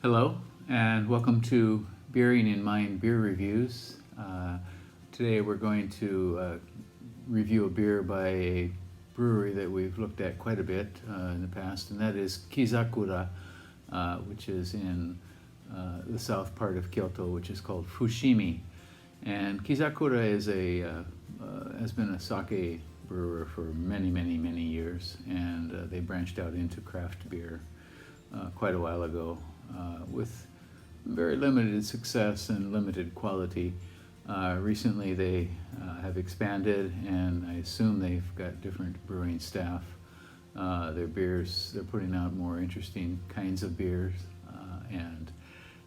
Hello, and welcome to Beering in Mind Beer Reviews. Today we're going to review a beer by a brewery that we've looked at quite a bit in the past, and that is Kizakura, which is in the south part of Kyoto, which is called Fushimi. And Kizakura is has been a sake brewer for many years, and they branched out into craft beer quite a while ago with very limited success and limited quality. Recently they have expanded, and I assume they've got different brewing staff. Their beers, they're putting out more interesting kinds of beers, and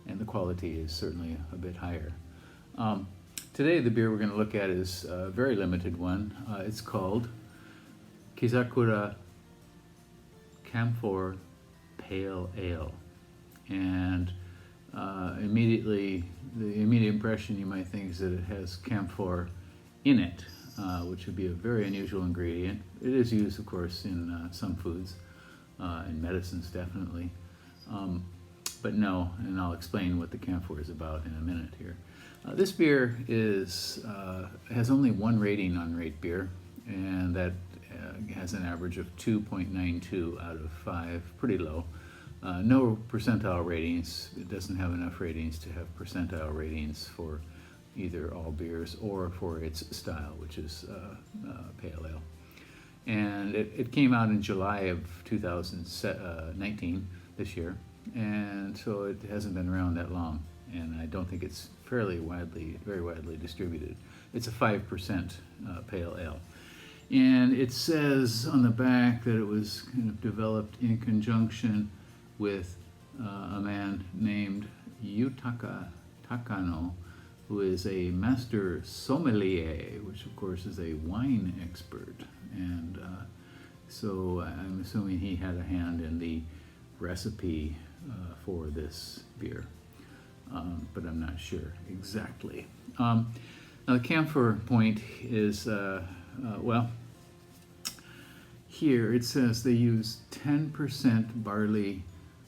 the quality is certainly a bit higher. Today the beer we're going to look at is a very limited one. It's called Kizakura Camphor Pale Ale. And immediately, the immediate impression you might think is that it has camphor in it, which would be a very unusual ingredient. It is used, of course, in some foods, in medicines definitely, but no, and I'll explain what the camphor is about in a minute here. This beer has only one rating on Rate Beer, and that has an average of 2.92 out of 5, pretty low. No percentile ratings. It doesn't have enough ratings to have percentile ratings for either all beers or for its style, which is pale ale. And it came out in July of 2019, this year, and so it hasn't been around that long, and I don't think it's very widely distributed. It's a 5% pale ale. And it says on the back that it was kind of developed in conjunction with a man named Yutaka Takano, who is a master sommelier, which of course is a wine expert. And so I'm assuming he had a hand in the recipe for this beer, but I'm not sure exactly. Now the camphor point is, well, here it says they use 10% barley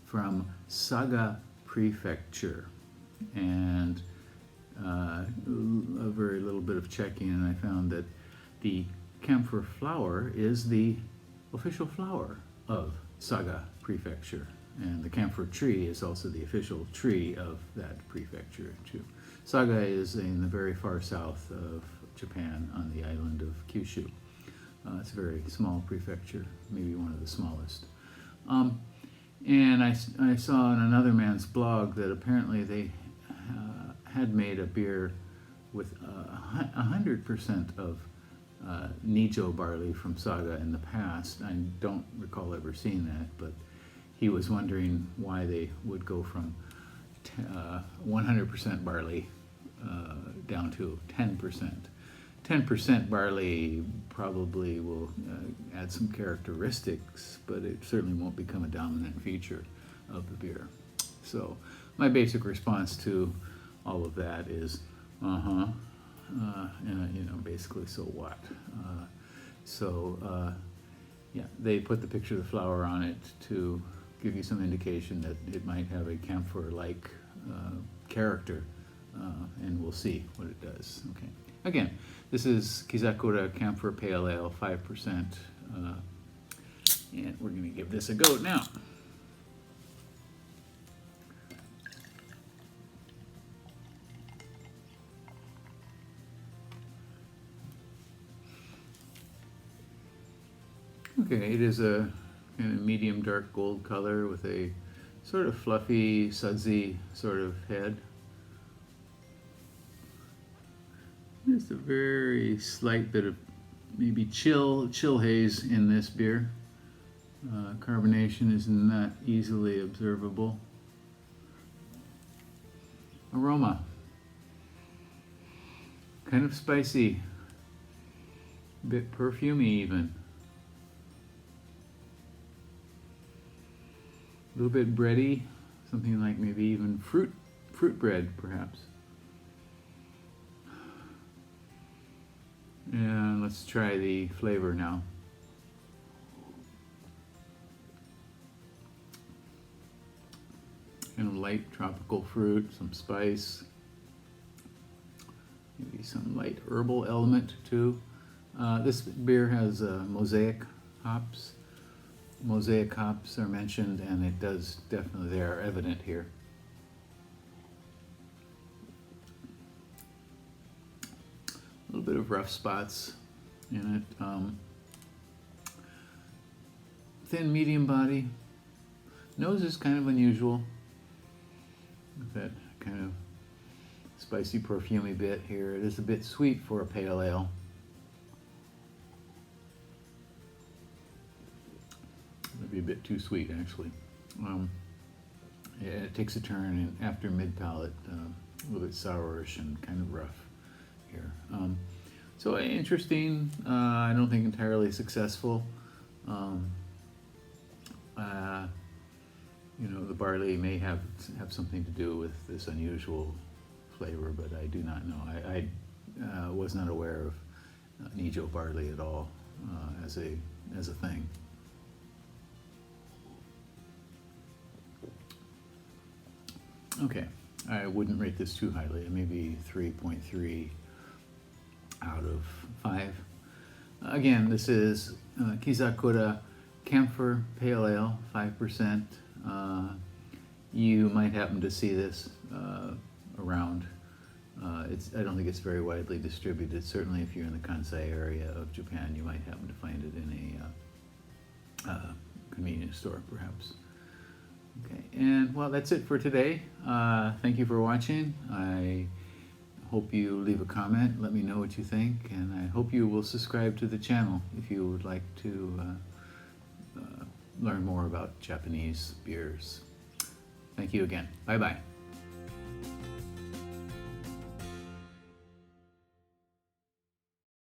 from Saga Prefecture, and a very little bit of checking, and I found that the camphor flower is the official flower of Saga Prefecture, and the camphor tree is also the official tree of that prefecture too. Saga is in the very far south of Japan on the island of Kyushu. It's a very small prefecture, maybe one of the smallest. And I saw on another man's blog that apparently they had made a beer with 100% of Nijo barley from Saga in the past. I don't recall ever seeing that, but he was wondering why they would go from 100% barley down to 10%. 10% barley probably will add some characteristics, but it certainly won't become a dominant feature of the beer. So my basic response to all of that is, and basically, so what? Yeah, they put the picture of the flower on it to give you some indication that it might have a camphor-like character, and we'll see what it does. Okay. Again, this is Kizakura Camphor Pale Ale, 5%, and we're going to give this a go now. Okay, it is a kind of medium dark gold color with a sort of fluffy, sudsy sort of head. Just a very slight bit of maybe chill haze in this beer. Carbonation is not easily observable. Aroma, kind of spicy, a bit perfumey even. A little bit bready, something like maybe even fruit bread perhaps. And let's try the flavor now. kind of light tropical fruit, some spice, maybe some light herbal element too. This beer has mosaic hops. Mosaic hops are mentioned, and it does definitely, they are evident here. A little bit of rough spots in it. Thin, medium body. Nose is kind of unusual. With that kind of spicy, perfumey bit here. It is a bit sweet for a pale ale. Maybe a bit too sweet, actually. Yeah, it takes a turn after mid-palate, a little bit sourish and kind of rough here. So interesting. I don't think entirely successful. You know, the barley may have something to do with this unusual flavor, but I do not know. I was not aware of Nijo barley at all as a thing. Okay, I wouldn't rate this too highly. Maybe 3.3 out of 5. Again, this is Kizakura Camphor Pale Ale, 5%. You might happen to see this around. I don't think it's very widely distributed. Certainly if you're in the Kansai area of Japan, you might happen to find it in a convenience store, perhaps. Okay, and well, that's it for today. Thank you for watching. I hope you leave a comment, let me know what you think, and I hope you will subscribe to the channel if you would like to learn more about Japanese beers. Thank you again. Bye-bye.